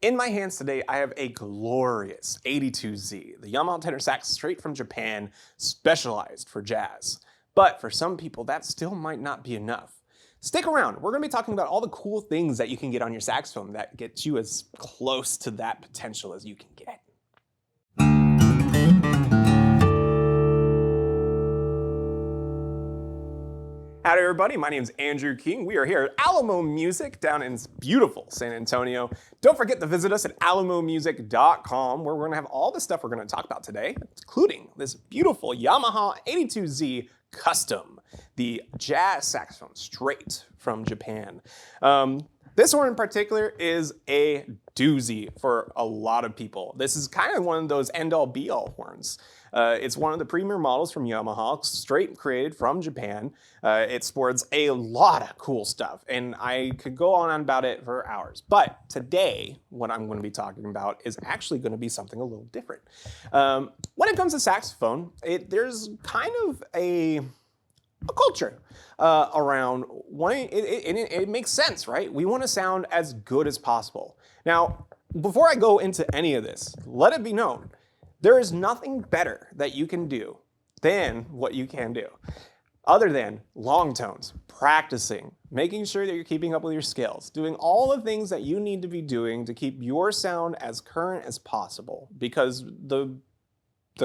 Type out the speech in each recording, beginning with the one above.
In my hands today, I have a glorious 82Z, the Yamaha tenor sax straight from Japan, specialized for jazz. But for some people, that still might not be enough. Stick around, we're going to be talking about all the cool things that you can get on your saxophone that get you as close to that potential as you can get. Howdy everybody, my name is Andrew King. We are here at Alamo Music down in beautiful San Antonio. Don't forget to visit us at alamomusic.com where we're going to have all the stuff we're going to talk about today, including this beautiful Yamaha 82Z Custom, the jazz saxophone straight from Japan. This one in particular is a doozy for a lot of people. This is kind of one of those end-all be-all horns. It's one of the premier models from Yamaha, straight created from Japan. It sports a lot of cool stuff, and I could go on about it for hours. But today, what I'm going to be talking about is actually going to be something a little different. When it comes to saxophone, there's kind of a culture around wanting, it makes sense, right? We want to sound as good as possible. Now, before I go into any of this, let it be known, there is nothing better that you can do than what you can do, other than long tones, practicing, making sure that you're keeping up with your skills, doing all the things that you need to be doing to keep your sound as current as possible, because the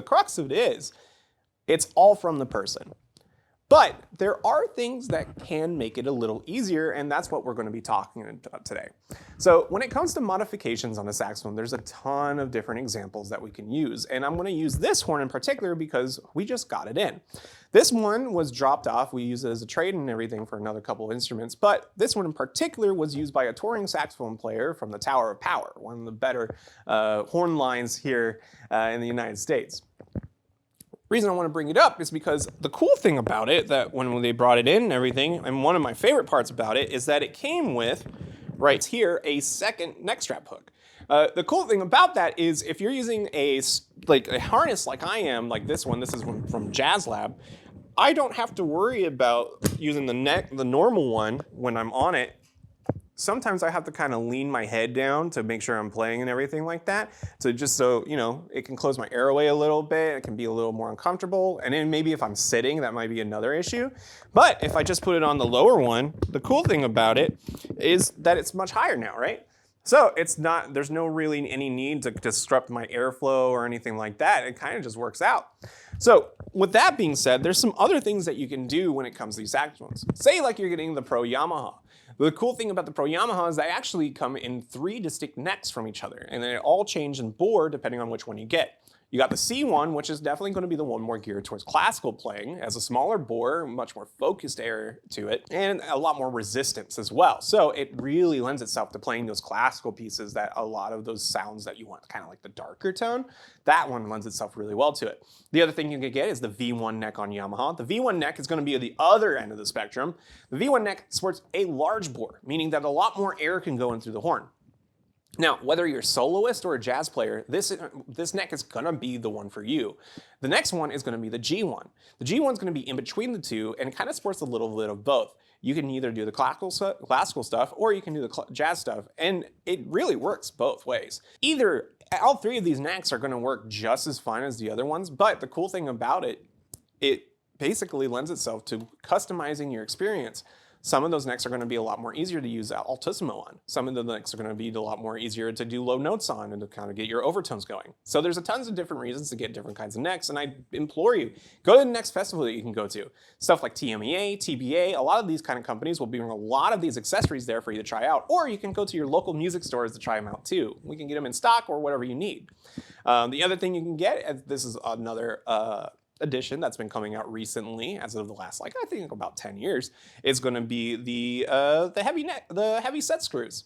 crux of it is, it's all from the person. But there are things that can make it a little easier, and that's what we're going to be talking about today. So when it comes to modifications on a saxophone, there's a ton of different examples that we can use, and I'm going to use this horn in particular because we just got it in. This one was dropped off. We use it as a trade and everything for another couple of instruments, but this one in particular was used by a touring saxophone player from the Tower of Power, one of the better horn lines here in the United States. Reason I want to bring it up is because the cool thing about it, that when they brought it in and everything, and one of my favorite parts about it, is that it came with, right here, a second neck strap hook. The cool thing about that is if you're using a harness like I am, like this one, this is from Jazz Lab, I don't have to worry about using the normal one when I'm on it. Sometimes I have to kind of lean my head down to make sure I'm playing and everything like that. So just so, you know, it can close my airway a little bit, it can be a little more uncomfortable. And then maybe if I'm sitting, that might be another issue. But if I just put it on the lower one, the cool thing about it is that it's much higher now, right? So there's no really any need to disrupt my airflow or anything like that. It kind of just works out. So with that being said, there's some other things that you can do when it comes to these saxophones. Say like you're getting the Pro Yamaha. The cool thing about the Pro Yamaha is they actually come in 3 distinct necks from each other, and they all change in bore depending on which one you get. You got the C1, which is definitely going to be the one more geared towards classical playing, has a smaller bore, much more focused air to it, and a lot more resistance as well. So it really lends itself to playing those classical pieces that a lot of those sounds that you want, kind of like the darker tone, that one lends itself really well to it. The other thing you can get is the V1 neck on Yamaha. The V1 neck is going to be at the other end of the spectrum. The V1 neck sports a large bore, meaning that a lot more air can go in through the horn. Now, whether you're a soloist or a jazz player, this neck is going to be the one for you. The next one is going to be the G1. The G1 is going to be in between the two, and it kind of sports a little bit of both. You can either do the classical stuff or you can do the jazz stuff, and it really works both ways. All 3 of these necks are going to work just as fine as the other ones, but the cool thing about it, it basically lends itself to customizing your experience. Some of those necks are going to be a lot more easier to use altissimo on. Some of the necks are going to be a lot more easier to do low notes on and to kind of get your overtones going. So there's a tons of different reasons to get different kinds of necks, and I implore you, go to the next festival that you can go to. Stuff like TMEA, TBA, a lot of these kind of companies will bring a lot of these accessories there for you to try out, or you can go to your local music stores to try them out too. We can get them in stock or whatever you need. The other thing you can get, this is another edition that's been coming out recently, as of the last, I think about 10 years, is going to be the heavy set screws.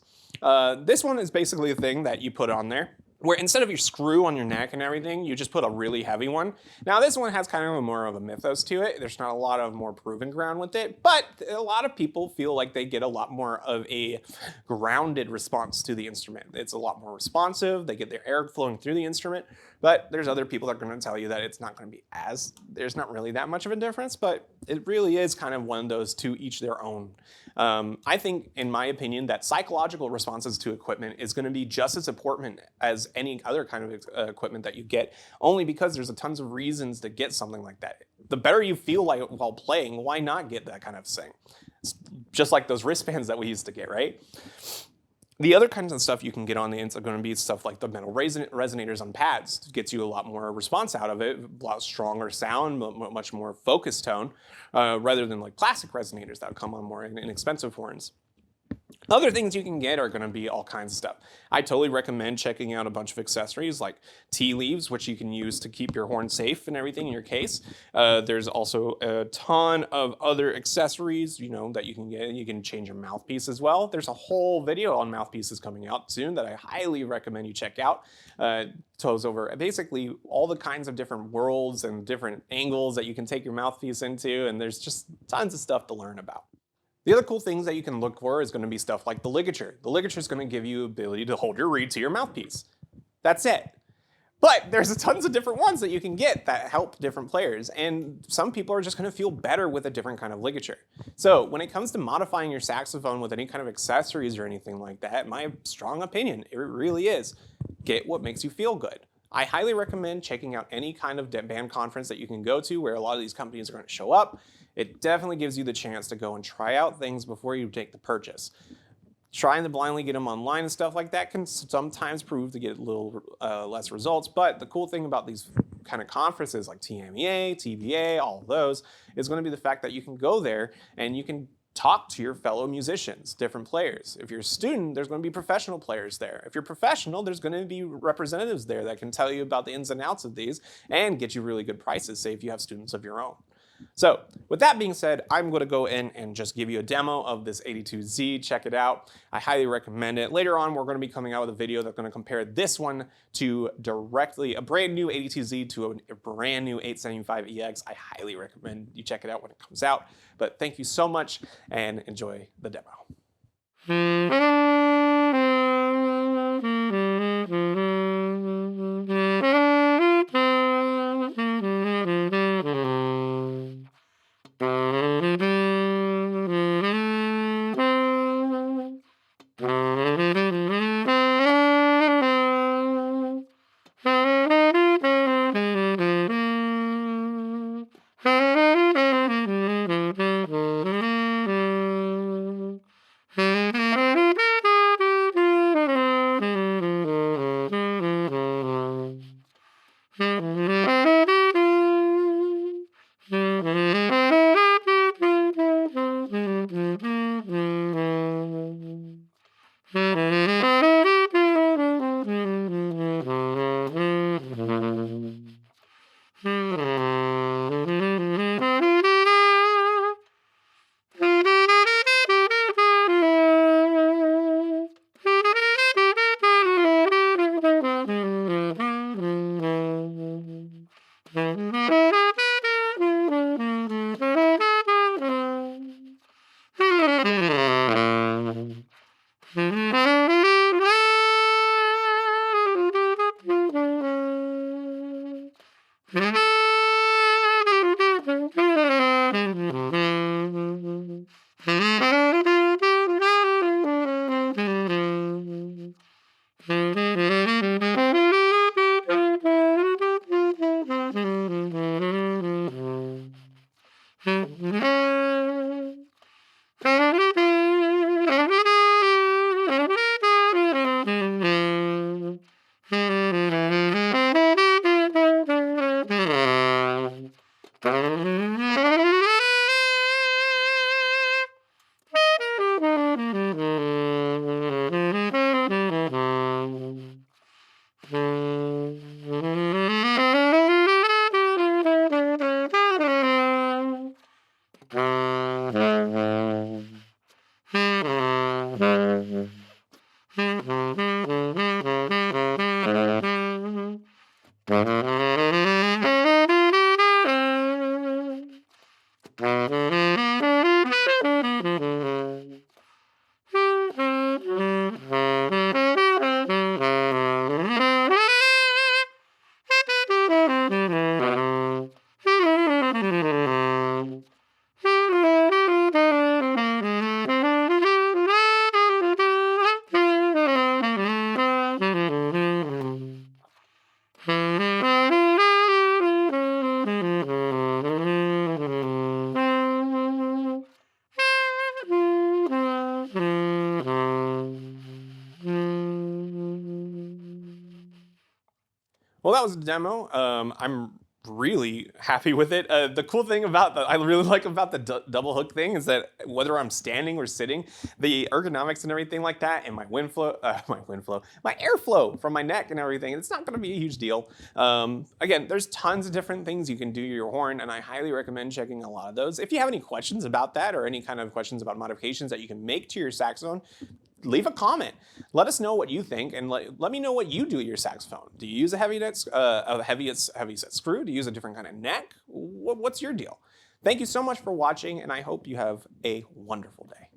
This one is basically a thing that you put on there, where instead of your screw on your neck and everything, you just put a really heavy one. Now this one has kind of more of a mythos to it. There's not a lot of more proven ground with it, but a lot of people feel like they get a lot more of a grounded response to the instrument. It's a lot more responsive, they get their air flowing through the instrument, but there's other people that are going to tell you that it's not going to be there's not really that much of a difference, but it really is kind of one of those to each their own. I think, in my opinion, that psychological responses to equipment is going to be just as important as any other kind of equipment that you get, only because there's a tons of reasons to get something like that. The better you feel like while playing, why not get that kind of thing? It's just like those wristbands that we used to get, right? The other kinds of stuff you can get on the ends are going to be stuff like the metal resonators on pads. It gets you a lot more response out of it, a lot stronger sound, much more focused tone, rather than like plastic resonators that come on more inexpensive horns. Other things you can get are going to be all kinds of stuff. I totally recommend checking out a bunch of accessories like tea leaves, which you can use to keep your horn safe and everything in your case. There's also a ton of other accessories, that you can get. You can change your mouthpiece as well. There's a whole video on mouthpieces coming out soon that I highly recommend you check out. Goes over basically all the kinds of different worlds and different angles that you can take your mouthpiece into, and there's just tons of stuff to learn about. The other cool things that you can look for is going to be stuff like the ligature. The ligature is going to give you the ability to hold your reed to your mouthpiece. That's it. But there's tons of different ones that you can get that help different players, and some people are just going to feel better with a different kind of ligature. So when it comes to modifying your saxophone with any kind of accessories or anything like that, my strong opinion, it really is, get what makes you feel good. I highly recommend checking out any kind of band conference that you can go to where a lot of these companies are going to show up. It definitely gives you the chance to go and try out things before you take the purchase. Trying to blindly get them online and stuff like that can sometimes prove to get a little less results, but the cool thing about these kind of conferences like TMEA, TBA, all of those, is going to be the fact that you can go there and you can talk to your fellow musicians, different players. If you're a student, there's going to be professional players there. If you're professional, there's going to be representatives there that can tell you about the ins and outs of these and get you really good prices, say if you have students of your own. So with that being said, I'm going to go in and just give you a demo of this 82Z. Check it out. I highly recommend it. Later on, we're going to be coming out with a video that's going to compare this one to directly a brand new 82Z to a brand new 875EX. I highly recommend you check it out when it comes out. But thank you so much and enjoy the demo. Well, that was a demo. I'm really happy with it. The cool thing about I really like about the double hook thing is that whether I'm standing or sitting, the ergonomics and everything like that, and my my airflow from my neck and everything, it's not going to be a huge deal. Again, there's tons of different things you can do to your horn, and I highly recommend checking a lot of those. If you have any questions about that or any kind of questions about modifications that you can make to your saxophone, leave a comment. Let us know what you think, and let me know what you do with your saxophone. Do you use a heavy set screw? Do you use a different kind of neck? What's your deal? Thank you so much for watching, and I hope you have a wonderful day.